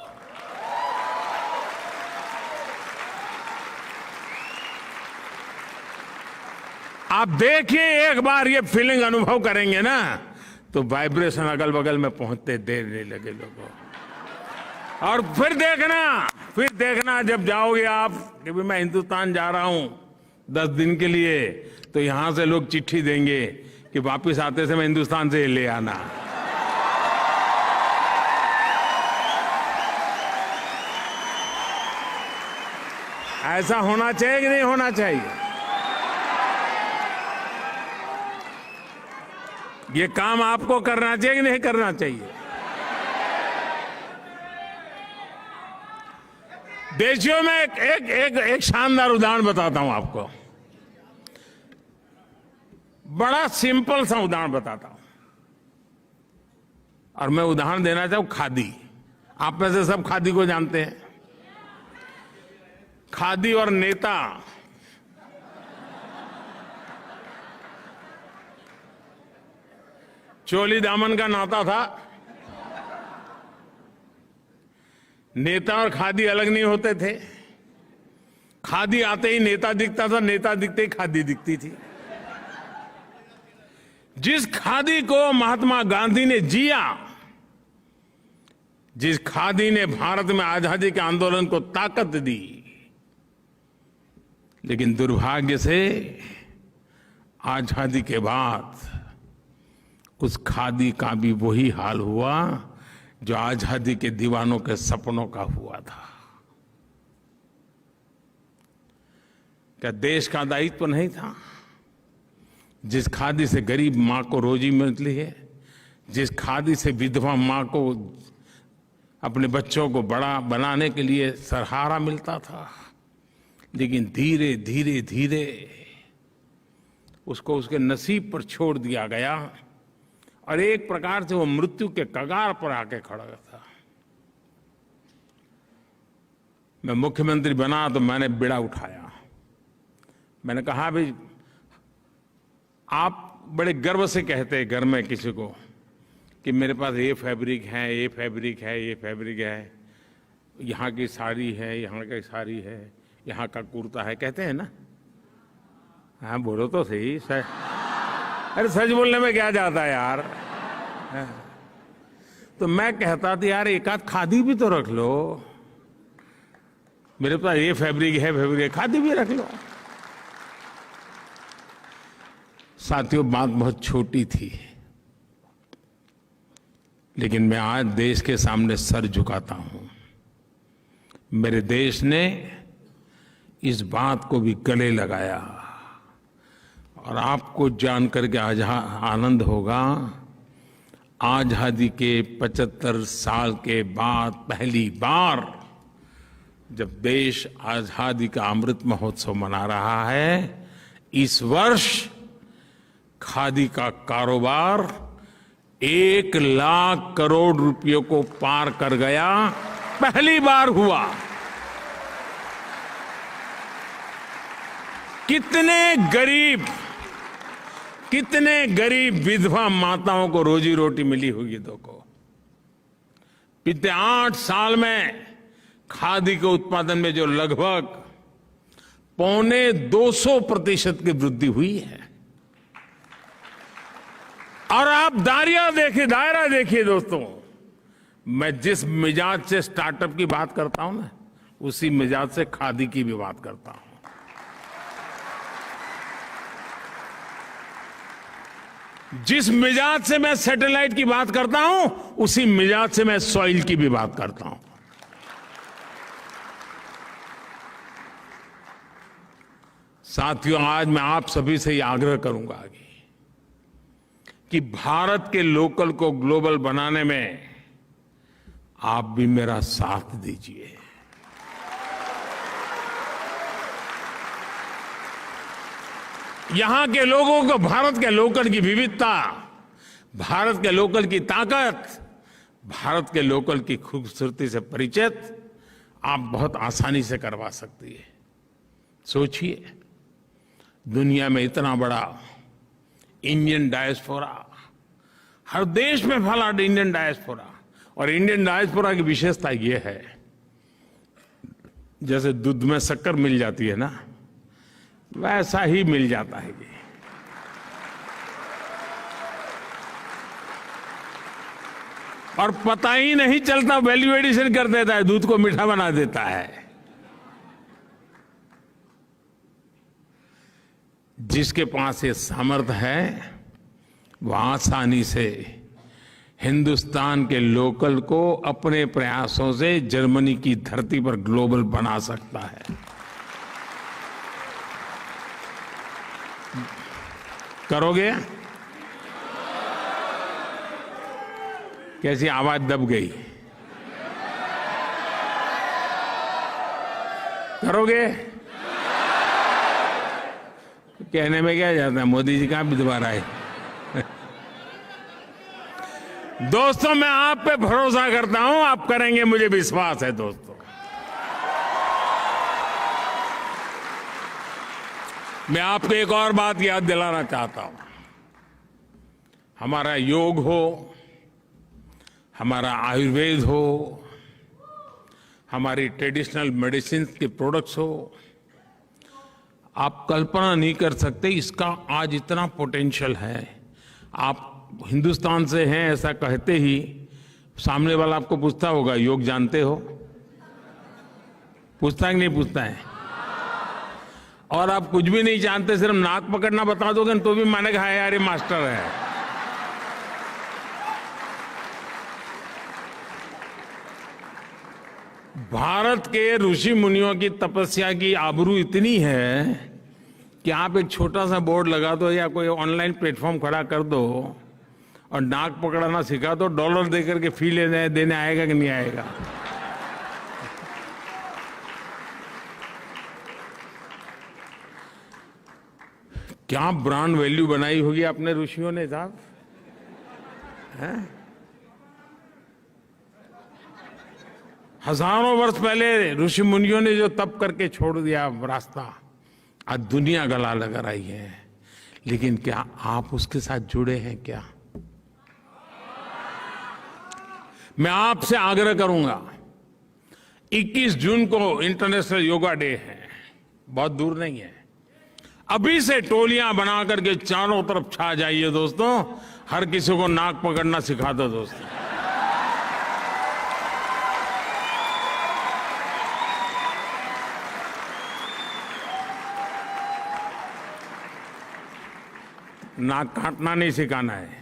Speaker 1: आप देखिए, एक बार ये फीलिंग अनुभव करेंगे ना, तो वाइब्रेशन अगल बगल में पहुंचते देर नहीं लगे लोगों। और फिर देखना जब जाओगे आप कि भी मैं हिंदुस्तान जा रहा हूं 10 दिन के लिए, तो यहां से लोग चिट्ठी देंगे कि वापस आते समय हिंदुस्तान से ले आना। ऐसा होना चाहिए कि नहीं होना चाहिए? ये काम आपको करना चाहिए कि नहीं करना चाहिए? देशियों में एक शानदार उदाहरण बताता हूं आपको। बड़ा सिंपल सा उदाहरण बताता हूं, और मैं उदाहरण देना चाहूं खादी। आप में से सब खादी को जानते हैं। खादी और नेता, चोली दामन का नाता था। नेता और खादी अलग नहीं होते थे। खादी आते ही नेता दिखता था, नेता दिखते ही खादी दिखती थी। जिस खादी को महात्मा गांधी ने जिया, जिस खादी ने भारत में आजादी के आंदोलन को ताकत दी, लेकिन दुर्भाग्य से आजादी के बाद उस खादी का भी वही हाल हुआ जो आजादी के दीवानों के सपनों का हुआ था। क्या देश का दायित्व नहीं था? जिस खादी से गरीब मां को रोजी मिलती है, जिस खादी से विधवा मां को अपने बच्चों को बड़ा बनाने के लिए सहारा मिलता था, लेकिन धीरे धीरे धीरे उसको उसके नसीब पर छोड़ दिया गया और एक प्रकार से वो मृत्यु के कगार पर आके खड़ा था। मैं मुख्यमंत्री बना तो मैंने बीड़ा उठाया। मैंने कहा भाई, आप बड़े गर्व से कहते हैं घर में किसी को कि मेरे पास ये फैब्रिक है, ये फैब्रिक है, ये फैब्रिक है, यहाँ की साड़ी है, यहाँ की साड़ी है, यहाँ का कुर्ता है, कहते हैं ना? हाँ बोलो तो सही। अरे सच बोलने में क्या जाता है यार। तो मैं कहता था यार एक आध खादी भी तो रख लो, मेरे पास ये फैब्रिक है, खादी भी रख लो। साथियों, बात बहुत छोटी थी, लेकिन मैं आज देश के सामने सर झुकाता हूं। मेरे देश ने इस बात को भी गले लगाया, और आपको जानकर के आज आनंद होगा, आजादी के 75 साल के बाद पहली बार जब देश आजादी का अमृत महोत्सव मना रहा है, इस वर्ष खादी का कारोबार 1 लाख करोड़ रुपयों को पार कर गया, पहली बार हुआ। कितने गरीब विधवा माताओं को रोजी रोटी मिली होगी। देखो, पिछले 8 साल में खादी के उत्पादन में जो लगभग 250% की वृद्धि हुई है। और आप दायरा देखिए दोस्तों, मैं जिस मिजाज से स्टार्टअप की बात करता हूं ना, उसी मिजाज से खादी की भी बात करता हूं। जिस मिजाज से मैं सैटेलाइट की बात करता हूं, उसी मिजाज से मैं सॉइल की भी बात करता हूं। साथियों, आज मैं आप सभी से ये आग्रह करूंगा कि भारत के लोकल को ग्लोबल बनाने में आप भी मेरा साथ दीजिए। यहां के लोगों को भारत के लोकल की विविधता, भारत के लोकल की ताकत, भारत के लोकल की खूबसूरती से परिचित आप बहुत आसानी से करवा सकती है। सोचिए, दुनिया में इतना बड़ा इंडियन डायस्पोरा, हर देश में फैला इंडियन डायस्पोरा, और इंडियन डायस्पोरा की विशेषता यह है, जैसे दूध में शक्कर मिल जाती है ना, वैसा ही मिल जाता है ये। और पता ही नहीं चलता, वैल्यू एडिशन कर देता है, दूध को मीठा बना देता है। जिसके पास ये सामर्थ्य है, वो आसानी से हिंदुस्तान के लोकल को अपने प्रयासों से जर्मनी की धरती पर ग्लोबल बना सकता है। करोगे? कैसी आवाज दब गई? करोगे? कहने में क्या जाता है, मोदी जी कहां भी दोबारा आए। दोस्तों, मैं आप पे भरोसा करता हूं, आप करेंगे, मुझे विश्वास है। दोस्तों, मैं आपको एक और बात याद दिलाना चाहता हूं। हमारा योग हो, हमारा आयुर्वेद हो, हमारी ट्रेडिशनल मेडिसिन के प्रोडक्ट्स हो, आप कल्पना नहीं कर सकते इसका आज इतना पोटेंशियल है। आप हिंदुस्तान से हैं ऐसा कहते ही सामने वाला आपको पूछता होगा, योग जानते हो? पूछता है कि नहीं पूछता है? और आप कुछ भी नहीं जानते, सिर्फ नाक पकड़ना बता दोगे तो भी मानेगा हाँ यार ये मास्टर है। भारत के ऋषि मुनियों की तपस्या की आबरू इतनी है कि आप एक छोटा सा बोर्ड लगा दो या कोई ऑनलाइन प्लेटफॉर्म खड़ा कर दो और नाक पकड़ना सिखा दो, डॉलर देकर के फी देने आएगा कि नहीं आएगा? क्या ब्रांड वैल्यू बनाई होगी आपने ऋषियों ने साहब। हजारों वर्ष पहले ऋषि मुनियों ने जो तप करके छोड़ दिया रास्ता, आज दुनिया गला लगा रही है, लेकिन क्या आप उसके साथ जुड़े हैं क्या? मैं आपसे आग्रह करूंगा, 21 जून को इंटरनेशनल योगा डे है, बहुत दूर नहीं है। अभी से टोलियां बना करके चारों तरफ छा जाइए दोस्तों, हर किसी को नाक पकड़ना सिखा दो दोस्तों। नाक काटना नहीं सिखाना है।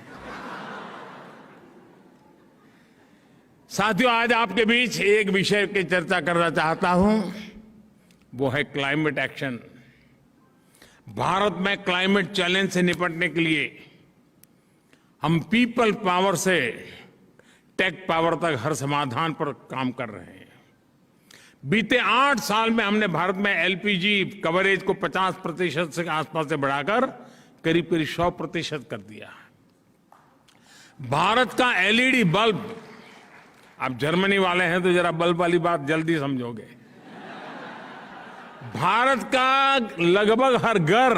Speaker 1: साथियों, आज आपके बीच एक विषय की चर्चा करना चाहता हूं, वो है क्लाइमेट एक्शन। भारत में क्लाइमेट चैलेंज से निपटने के लिए हम पीपल पावर से टेक पावर तक हर समाधान पर काम कर रहे हैं। बीते 8 साल में हमने भारत में एलपीजी कवरेज को 50% से आसपास से बढ़ाकर करीब करीब 100% कर दिया। भारत का एलईडी बल्ब, आप जर्मनी वाले हैं तो जरा बल्ब वाली बात जल्दी समझोगे। भारत का लगभग हर घर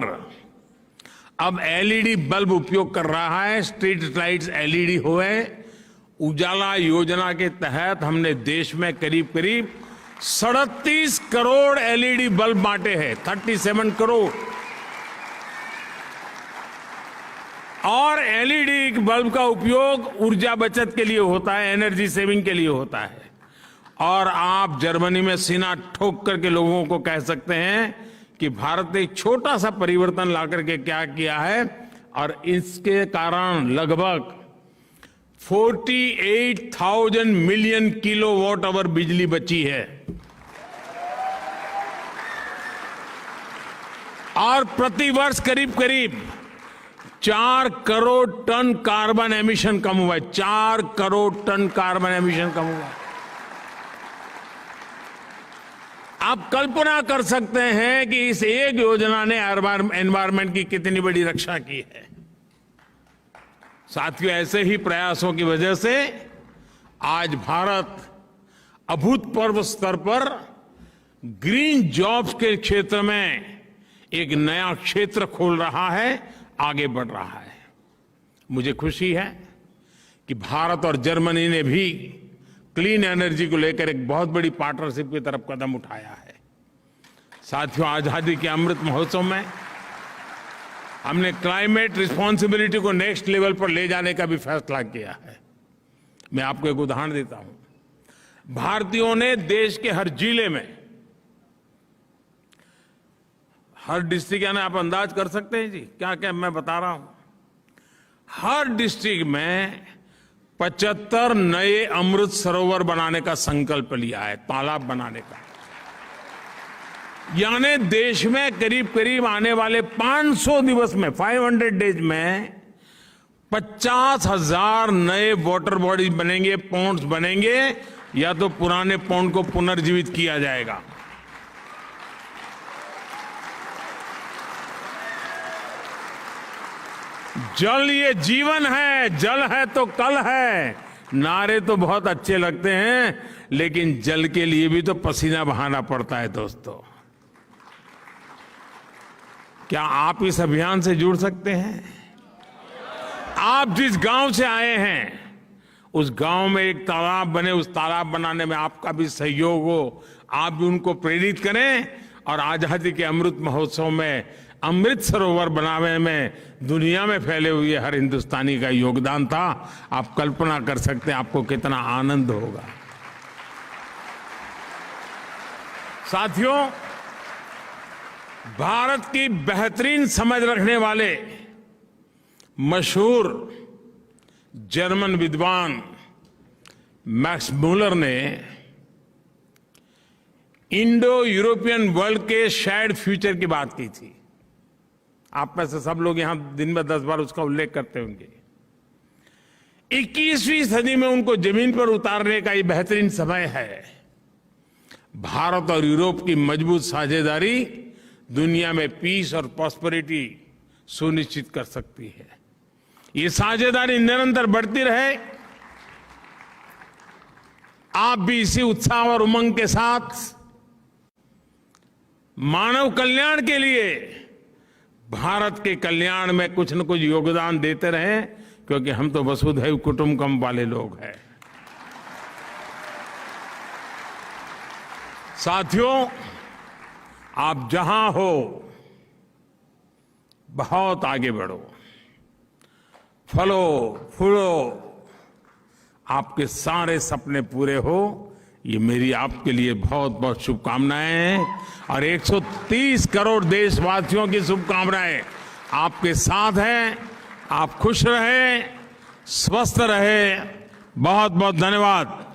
Speaker 1: अब एलईडी बल्ब उपयोग कर रहा है। स्ट्रीट लाइट्स एलईडी हुए। उजाला योजना के तहत हमने देश में करीब करीब 37 करोड़ एलईडी बल्ब बांटे हैं, 37 करोड़। और एलईडी बल्ब का उपयोग ऊर्जा बचत के लिए होता है, एनर्जी सेविंग के लिए होता है। और आप जर्मनी में सीना ठोक करके लोगों को कह सकते हैं कि भारत ने एक छोटा सा परिवर्तन ला करके क्या किया है, और इसके कारण लगभग 48,000 मिलियन किलोवाट आवर बिजली बची है। और प्रतिवर्ष करीब करीब 4 करोड़ टन कार्बन एमिशन कम हुआ है। 4 करोड़ टन कार्बन एमिशन कम हुआ है। आप कल्पना कर सकते हैं कि इस एक योजना ने एनवायरमेंट की कितनी बड़ी रक्षा की है। साथियों, ऐसे ही प्रयासों की वजह से आज भारत अभूतपूर्व स्तर पर ग्रीन जॉब्स के क्षेत्र में एक नया क्षेत्र खोल रहा है, आगे बढ़ रहा है। मुझे खुशी है कि भारत और जर्मनी ने भी क्लीन एनर्जी को लेकर एक बहुत बड़ी पार्टनरशिप की तरफ कदम उठाया है। साथियों, आजादी के अमृत महोत्सव में हमने क्लाइमेट रिस्पॉन्सिबिलिटी को नेक्स्ट लेवल पर ले जाने का भी फैसला किया है। मैं आपको एक उदाहरण देता हूं। भारतीयों ने देश के हर जिले में, हर डिस्ट्रिक्ट, यानी आप अंदाज कर सकते हैं जी क्या क्या मैं बता रहा हूं। हर डिस्ट्रिक्ट में 75 नए अमृत सरोवर बनाने का संकल्प लिया है, तालाब बनाने का। यानी देश में करीब करीब आने वाले 500 दिवस में, 500 डेज में 50,000 नए वाटर बॉडी बनेंगे, पॉन्ड्स बनेंगे, या तो पुराने पॉन्ड को पुनर्जीवित किया जाएगा। जल ये जीवन है, जल है तो कल है। नारे तो बहुत अच्छे लगते हैं, लेकिन जल के लिए भी तो पसीना बहाना पड़ता है दोस्तों। क्या आप इस अभियान से जुड़ सकते हैं? आप जिस गांव से आए हैं, उस गांव में एक तालाब बने, उस तालाब बनाने में आपका भी सहयोग हो। आप भी उनको प्रेरित करें, और आजादी के अमृत महोत्सव में अमृत सरोवर बनाने में दुनिया में फैले हुए हर हिंदुस्तानी का योगदान था। आप कल्पना कर सकते हैं आपको कितना आनंद होगा। साथियों, भारत की बेहतरीन समझ रखने वाले मशहूर जर्मन विद्वान मैक्स मूलर ने इंडो यूरोपियन वर्ल्ड के शेयर्ड फ्यूचर की बात की थी। आप में से सब लोग यहां दिन में 10 बार उसका उल्लेख करते होंगे। 21वीं सदी में उनको जमीन पर उतारने का ये बेहतरीन समय है। भारत और यूरोप की मजबूत साझेदारी दुनिया में पीस और प्रॉस्पेरिटी सुनिश्चित कर सकती है। ये साझेदारी निरंतर बढ़ती रहे। आप भी इसी उत्साह और उमंग के साथ मानव कल्याण के लिए, भारत के कल्याण में कुछ न कुछ योगदान देते रहें, क्योंकि हम तो वसुधैव कुटुंबकम वाले लोग हैं। साथियों, आप जहां हो बहुत आगे बढ़ो, फलो फूलो, आपके सारे सपने पूरे हो, ये मेरी आपके लिए बहुत बहुत शुभकामनाएं हैं। और 130 करोड़ देशवासियों की शुभकामनाएं आपके साथ हैं। आप खुश रहें, स्वस्थ रहें। बहुत बहुत धन्यवाद।